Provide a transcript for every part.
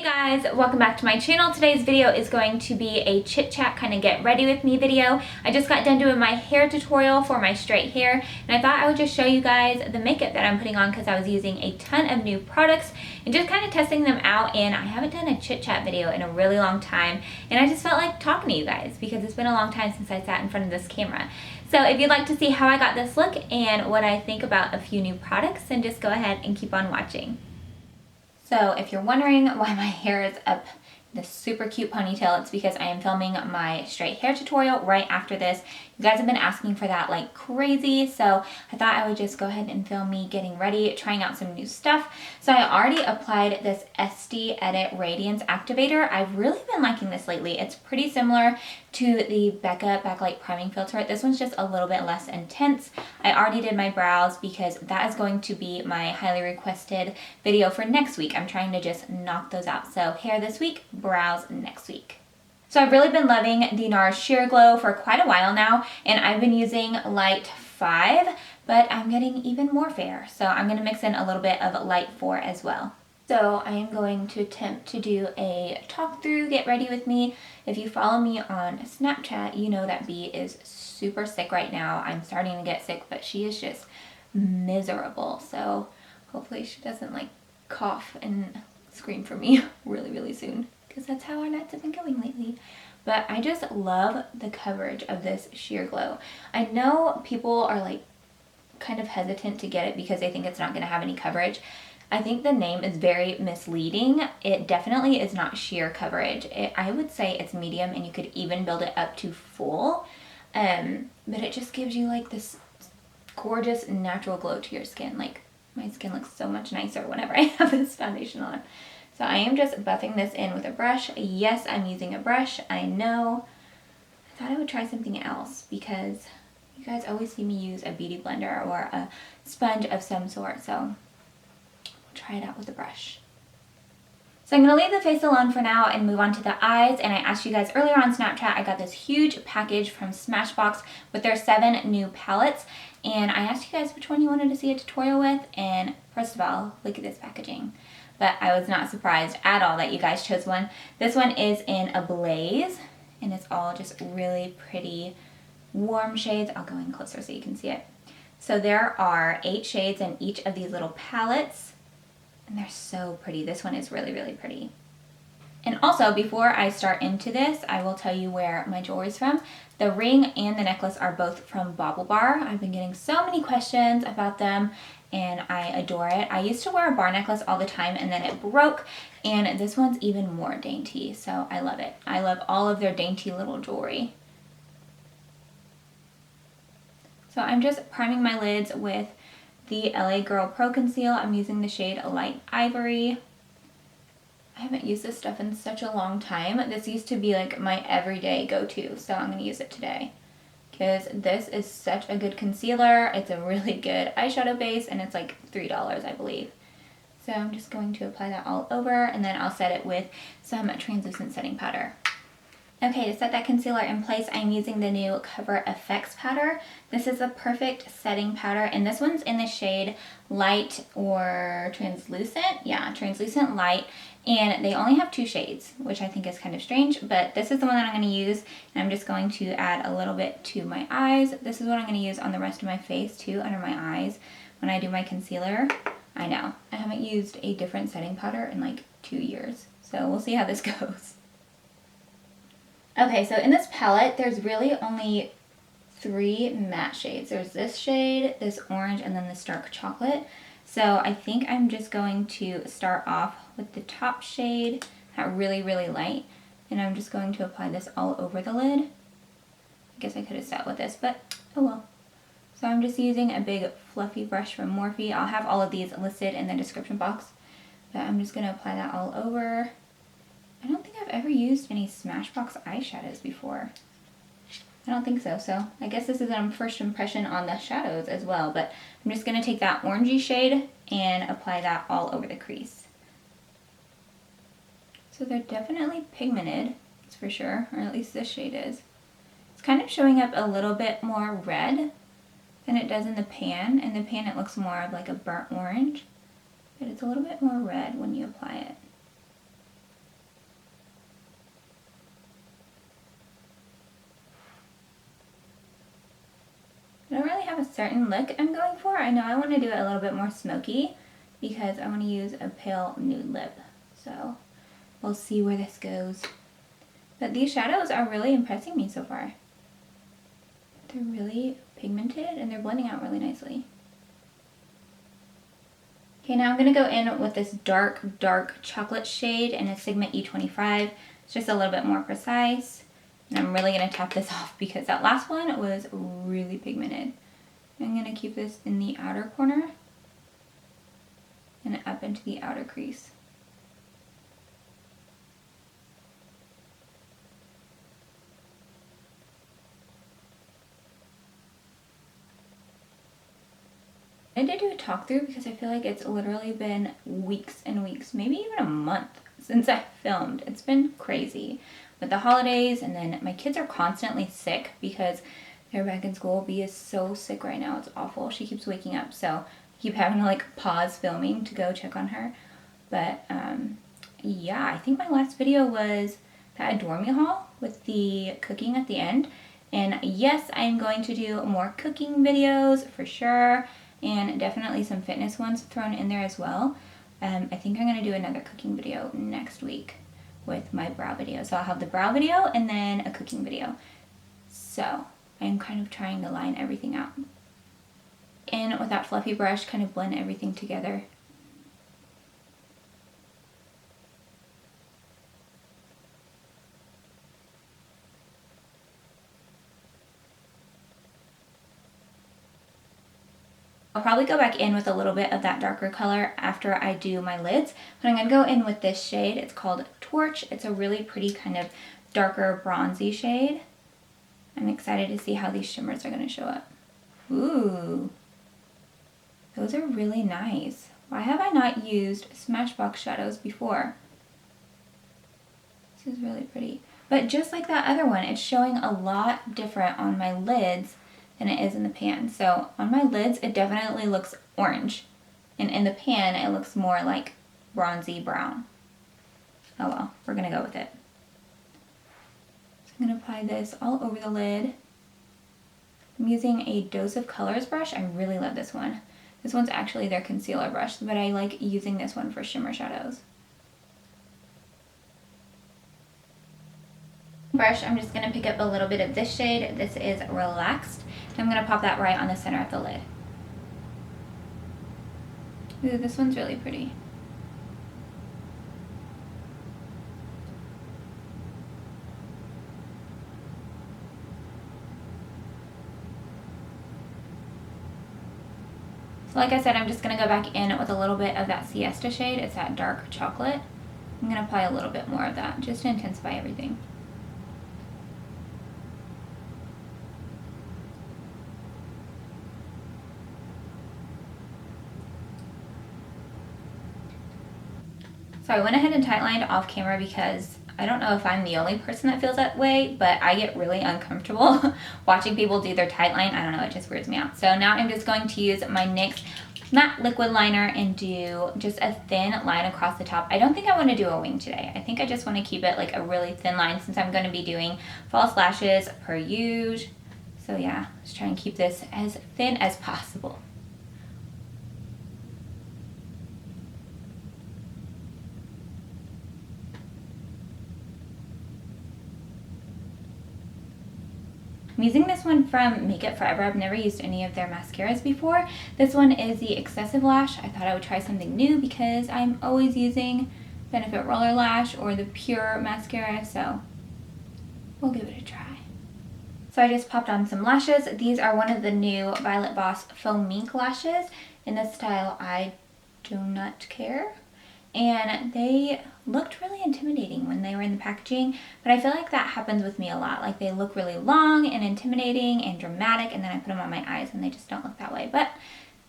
Hey guys, welcome back to my channel. Today's video is going to be a chit chat kind of get ready with me video. I just got done doing my hair tutorial for my straight hair and I thought I would just show you guys the makeup that I'm putting on because I was using a ton of new products and just kind of testing them out, and I haven't done a chit chat video in a really long time and I just felt like talking to you guys because it's been a long time since I sat in front of this camera. So if you'd like to see how I got this look and what I think about a few new products, then just go ahead and keep on watching. So if you're wondering why my hair is up this super cute ponytail, it's because I am filming my straight hair tutorial right after this. You guys have been asking for that like crazy, so I thought I would just go ahead and film me getting ready, trying out some new stuff. So I already applied this Estee Edit Radiance Activator. I've really been liking this lately. It's pretty similar to the Becca Backlight Priming Filter. This one's just a little bit less intense. I already did my brows because that is going to be my highly requested video for next week. I'm trying to just knock those out. So hair this week, brows next week. So I've really been loving the Nars Sheer Glow for quite a while now, and I've been using Light 5, but I'm getting even more fair. So I'm going to mix in a little bit of Light 4 as well. So I am going to attempt to do a talk through, get ready with me. If you follow me on Snapchat, you know that Bee is super sick right now. I'm starting to get sick, but she is just miserable. So hopefully she doesn't like cough and scream for me really soon, because that's how our nights have been going lately. But I just love the coverage of this Sheer Glow. I know people are like kind of hesitant to get it because they think it's not going to have any coverage. I think the name is very misleading. It definitely is not sheer coverage. I would say it's medium, and you could even build it up to full. But it just gives you like this gorgeous natural glow to your skin. Like my skin looks so much nicer whenever I have this foundation on. So I am just buffing this in with a brush. Yes, I'm using a brush, I know. I thought I would try something else because you guys always see me use a beauty blender or a sponge of some sort. So try it out with a brush. So I'm going to leave the face alone for now and move on to the eyes. And I asked you guys earlier on Snapchat, I got this huge package from Smashbox with their 7 new palettes. And I asked you guys which one you wanted to see a tutorial with. And first of all, look at this packaging. But I was not surprised at all that you guys chose one. This one is in Ablaze, and it's all just really pretty warm shades. I'll go in closer so you can see it. So there are 8 shades in each of these little palettes. And they're so pretty. This one is really pretty. And also, before I start into this, I will tell you where my jewelry is from. The ring and the necklace are both from Bauble Bar. I've been getting so many questions about them, and I adore it. I used to wear a bar necklace all the time, and then it broke, and this one's even more dainty, so I love it. I love all of their dainty little jewelry. So I'm just priming my lids with the LA Girl Pro Conceal. I'm using the shade Light Ivory. I haven't used this stuff in such a long time. This used to be like my everyday go-to, so I'm going to use it today because this is such a good concealer. It's a really good eyeshadow base, and it's like $3, I believe. So I'm just going to apply that all over, and then I'll set it with some translucent setting powder. Okay, to set that concealer in place, I'm using the new Cover FX powder. This is a perfect setting powder, and this one's in the shade Light or Translucent. Yeah, Translucent Light, and they only have 2 shades, which I think is kind of strange, but this is the one that I'm going to use, and I'm just going to add a little bit to my eyes. This is what I'm going to use on the rest of my face, too, under my eyes when I do my concealer. I know, I haven't used a different setting powder in like 2 years, so we'll see how this goes. Okay, so in this palette, there's really only 3 matte shades. There's this shade, this orange, and then this dark chocolate. So I think I'm just going to start off with the top shade, that really light, and I'm just going to apply this all over the lid. I guess I could have sat with this, but oh well. So I'm just using a big fluffy brush from Morphe. I'll have all of these listed in the description box, but I'm just going to apply that all over. I don't think I've ever used any Smashbox eyeshadows before. I don't think so, so I guess this is a first impression on the shadows as well, but I'm just going to take that orangey shade and apply that all over the crease. So they're definitely pigmented, that's for sure, or at least this shade is. It's kind of showing up a little bit more red than it does in the pan. In the pan it looks more of like a burnt orange, but it's a little bit more red when you apply it. I don't really have a certain look I'm going for. I know I want to do it a little bit more smoky because I want to use a pale nude lip. So we'll see where this goes. But these shadows are really impressing me so far. They're really pigmented and they're blending out really nicely. Okay, now I'm going to go in with this dark chocolate shade in a Sigma E25. It's just a little bit more precise. And I'm really going to tap this off because that last one was really pigmented. I'm going to keep this in the outer corner and up into the outer crease. I did do a talk through because I feel like it's literally been weeks and weeks, maybe even a month since I filmed. It's been crazy with the holidays, and then my kids are constantly sick because they're back in school. Bea is so sick right now. It's awful. She keeps waking up, so I keep having to like pause filming to go check on her. But yeah, I think my last video was that Adore Me haul with the cooking at the end. And yes, I'm going to do more cooking videos for sure, and definitely some fitness ones thrown in there as well. I think I'm going to do another cooking video next week with my brow video. So I'll have the brow video and then a cooking video. So I'm kind of trying to line everything out. And with that fluffy brush, kind of blend everything together. I'll probably go back in with a little bit of that darker color after I do my lids, but I'm going to go in with this shade. It's called Torch. It's a really pretty kind of darker bronzy shade. I'm excited to see how these shimmers are going to show up. Ooh, those are really nice. Why have I not used Smashbox shadows before? This is really pretty. But just like that other one, it's showing a lot different on my lids than it is in the pan. So on my lids, it definitely looks orange. And in the pan, it looks more like bronzy brown. Oh well, we're gonna go with it. So I'm gonna apply this all over the lid. I'm using a Dose of Colors brush. I really love this one. This one's actually their concealer brush, but I like using this one for shimmer shadows. Brush, I'm just going to pick up a little bit of this shade. This is Relaxed. I'm going to pop that right on the center of the lid. Ooh, this one's really pretty. So like I said, I'm just going to go back in with a little bit of that Siesta shade. It's that dark chocolate. I'm going to apply a little bit more of that just to intensify everything. So I went ahead and tightlined off camera because I don't know if I'm the only person that feels that way, but I get really uncomfortable watching people do their tightline. I don't know, it just weirds me out. So now I'm just going to use my NYX matte liquid liner and do just a thin line across the top. I don't think I want to do a wing today. I think I just want to keep it like a really thin line since I'm going to be doing false lashes per usual. So yeah, let's try and keep this as thin as possible. I'm using this one from MakeupForever. I've never used any of their mascaras before. This one is the Excessive Lash. I thought I would try something new because I'm always using Benefit Roller Lash or the Pure mascara, so we'll give it a try. So I just popped on some lashes. These are one of the new Violet Voss Faux Mink lashes in the style I Do Not Care. And they looked really intimidating when they were in the packaging, but I feel like that happens with me a lot. Like they look really long and intimidating and dramatic, and then I put them on my eyes and they just don't look that way, but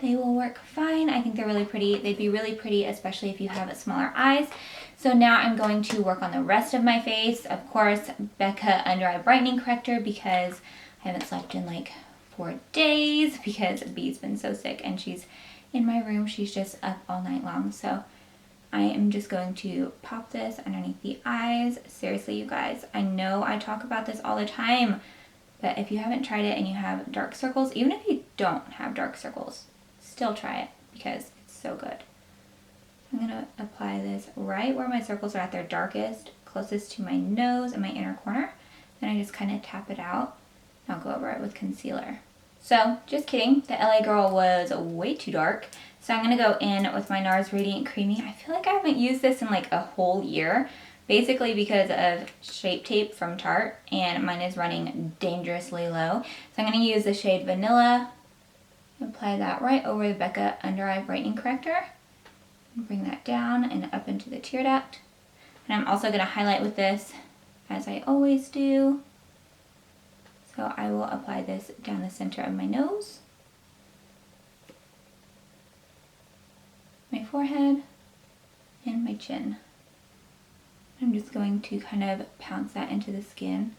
they will work fine. I think they're really pretty. They'd be really pretty, especially if you have smaller eyes. So now I'm going to work on the rest of my face. Of course, Becca Under Eye Brightening Corrector because I haven't slept in like 4 days because Bee's been so sick and she's in my room. She's just up all night long. So I am just going to pop this underneath the eyes. Seriously, you guys, I know I talk about this all the time, But if you haven't tried it and you have dark circles, even if you don't have dark circles, still try it because it's so good. I'm gonna apply this right where my circles are at their darkest, closest to my nose and my inner corner. Then I just kind of tap it out. I'll go over it with concealer. So, just kidding, the LA Girl was way too dark. So I'm gonna go in with my Nars Radiant Creamy. I feel like I haven't used this in like a whole year, basically because of Shape Tape from Tarte, and mine is running dangerously low. So I'm gonna use the shade Vanilla, apply that right over the Becca Under Eye Brightening Corrector, and bring that down and up into the tear duct. And I'm also gonna highlight with this, as I always do. So I will apply this down the center of my nose, my forehead, and my chin. I'm just going to kind of pounce that into the skin.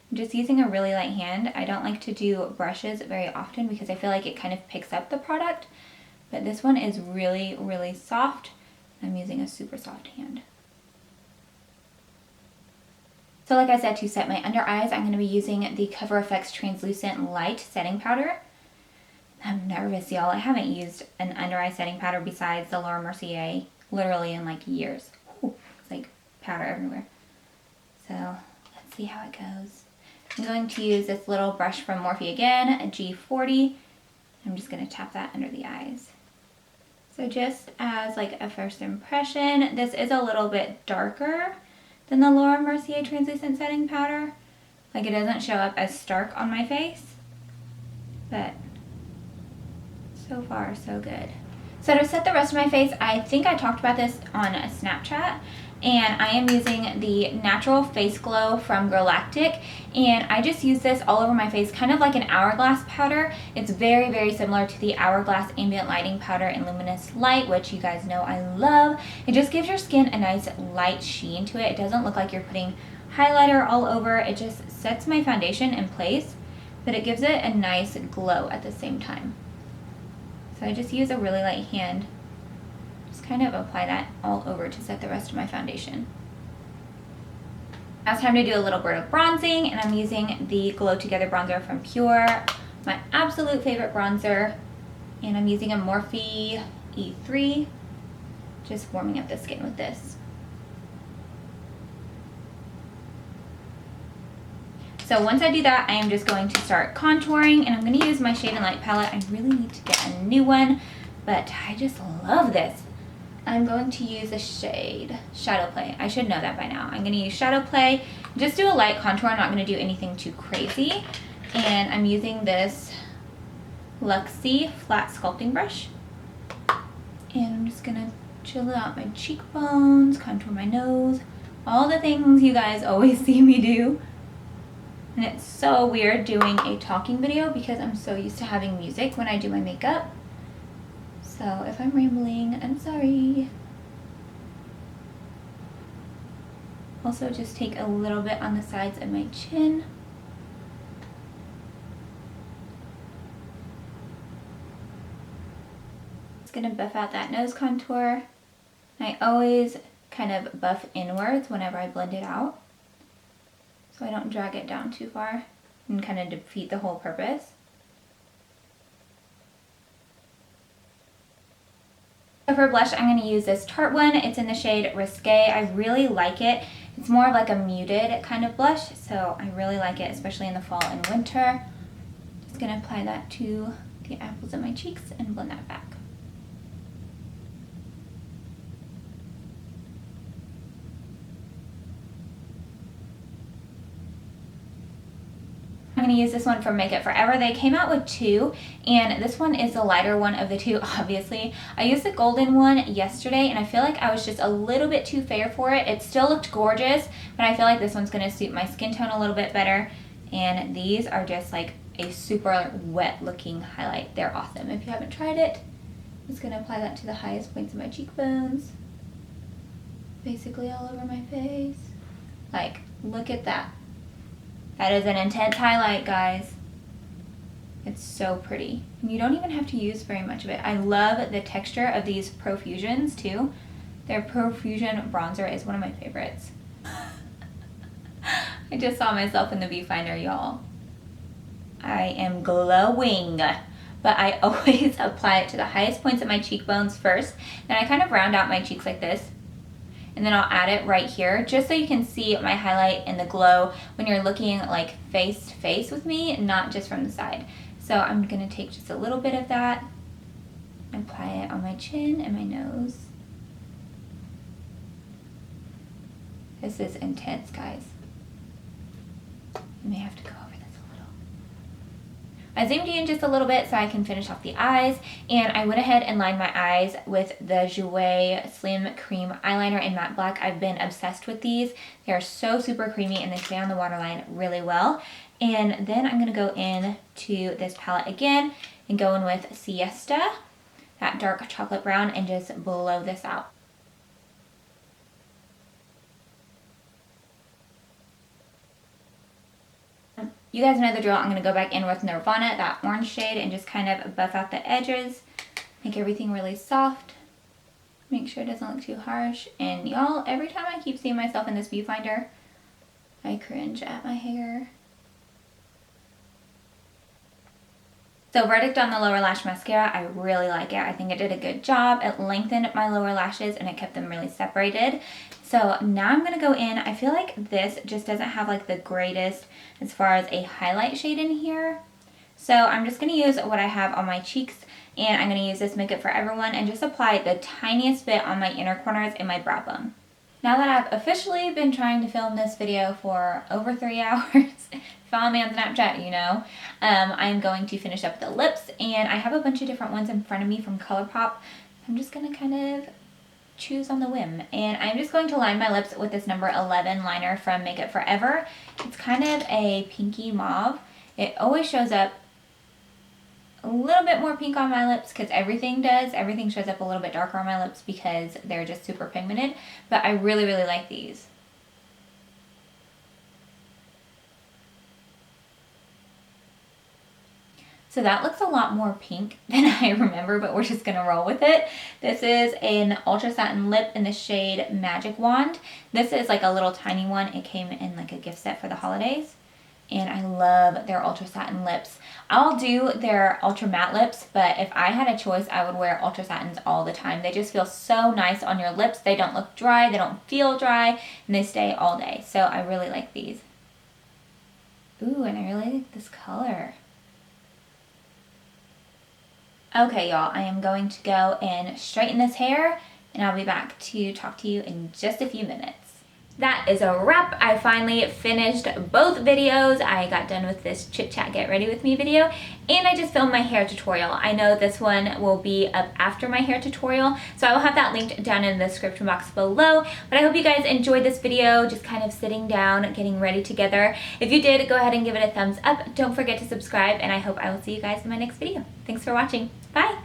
I'm just using a really light hand. I don't like to do brushes very often because I feel like it kind of picks up the product, but this one is really, really soft. I'm using a super soft hand. So like I said, to set my under eyes, I'm going to be using the Cover FX Translucent Light Setting Powder. I'm nervous, y'all. I haven't used an under eye setting powder besides the Laura Mercier literally in like years. Ooh, it's like powder everywhere. So let's see how it goes. I'm going to use this little brush from Morphe again, a G40. I'm just going to tap that under the eyes. So just as like a first impression, this is a little bit darker than the Laura Mercier Translucent Setting Powder. Like, it doesn't show up as stark on my face, but so far so good. So to set the rest of my face, I think I talked about this on Snapchat, and I am using the Natural Face Glow from Galactic, and I just use this all over my face, kind of like an Hourglass powder. It's very, very similar to the Hourglass Ambient Lighting Powder in Luminous Light, which you guys know I love. It just gives your skin a nice light sheen to it. It doesn't look like you're putting highlighter all over. It just sets my foundation in place, but it gives it a nice glow at the same time. So I just use a really light hand. Just kind of apply that all over to set the rest of my foundation. Now it's time to do a little bit of bronzing, and I'm using the Glow Together bronzer from Pure, my absolute favorite bronzer, and I'm using a Morphe E3, just warming up the skin with this. So once I do that, I am just going to start contouring, and I'm going to use my Shade and Light palette. I really need to get a new one, but I just love this. I'm going to use a shade Shadow Play. I should know that by now. I'm going to use Shadow Play, just do a light contour. I'm not going to do anything too crazy. And I'm using this Luxie flat sculpting brush. And I'm just going to chill out my cheekbones, contour my nose, all the things you guys always see me do. And it's so weird doing a talking video because I'm so used to having music when I do my makeup. So if I'm rambling, I'm sorry. Also just take a little bit on the sides of my chin. Just gonna buff out that nose contour. I always kind of buff inwards whenever I blend it out, so I don't drag it down too far and kind of defeat the whole purpose. So for blush, I'm going to use this Tarte one. It's in the shade Risque. I really like it. It's more of like a muted kind of blush, so I really like it, especially in the fall and winter. Just going to apply that to the apples of my cheeks and blend that back. I'm going to use this one from MakeupForever. They came out with two, and this one is the lighter one of the two, obviously. I used the golden one yesterday, and I feel like I was just a little bit too fair for it. It still looked gorgeous, but I feel like this one's going to suit my skin tone a little bit better. And these are just like a super wet looking highlight. They're awesome. If you haven't tried it, I'm just going to apply that to the highest points of my cheekbones. Basically all over my face. Like, look at that. That is an intense highlight, guys. It's so pretty. And you don't even have to use very much of it. I love the texture of these Profusions too. Their Profusion bronzer is one of my favorites. I just saw myself in the viewfinder, y'all. I am glowing. But I always apply it to the highest points of my cheekbones first. Then I kind of round out my cheeks like this. And then I'll add it right here just so you can see my highlight and the glow when you're looking like face to face with me, not just from the side. So I'm gonna take just a little bit of that and apply it on my chin and my nose. This is intense, guys. You may have to go over this a little. I zoomed in just a little bit so I can finish off the eyes, and I went ahead and lined my eyes with the Jouer Slim Cream Eyeliner in Matte Black. I've been obsessed with these. They are so super creamy and they stay on the waterline really well. And then I'm gonna go in to this palette again and go in with Siesta, that dark chocolate brown, and just blow this out. You guys know the drill. I'm going to go back in with Nirvana, that orange shade, and just kind of buff out the edges. Make everything really soft. Make sure it doesn't look too harsh. And y'all, every time I keep seeing myself in this viewfinder, I cringe at my hair. So verdict on the lower lash mascara, I really like it. I think it did a good job. It lengthened my lower lashes and it kept them really separated. So now I'm gonna go in. I feel like this just doesn't have like the greatest as far as a highlight shade in here. So I'm just gonna use what I have on my cheeks, and I'm gonna use this MakeupForever one and just apply the tiniest bit on my inner corners and my brow bone. Now that I've officially been trying to film this video for over 3 hours, follow me on Snapchat, you know, I'm going to finish up the lips, and I have a bunch of different ones in front of me from Colourpop. I'm just gonna kind of choose on the whim, and I'm just going to line my lips with this number 11 liner from MakeupForever. It's kind of a pinky mauve. It always shows up a little bit more pink on my lips because everything does. Everything shows up a little bit darker on my lips because they're just super pigmented, but I really, really like these. So that looks a lot more pink than I remember, but we're just gonna roll with it. This is an Ultra Satin Lip in the shade Magic Wand. This is like a little tiny one. It came in like a gift set for the holidays. And I love their Ultra Satin lips. I'll do their Ultra Matte lips, but if I had a choice, I would wear Ultra Satins all the time. They just feel so nice on your lips. They don't look dry, they don't feel dry, and they stay all day. So I really like these. Ooh, and I really like this color. Okay, y'all, I am going to go and straighten this hair, and I'll be back to talk to you in just a few minutes. That is a wrap. I finally finished both videos. I got done with this chit chat get ready with me video, and I just filmed my hair tutorial. I know this one will be up after my hair tutorial, so I will have that linked down in the description box below. But I hope you guys enjoyed this video, just kind of sitting down, getting ready together. If you did, go ahead and give it a thumbs up. Don't forget to subscribe, and I hope I will see you guys in my next video. Thanks for watching. Bye.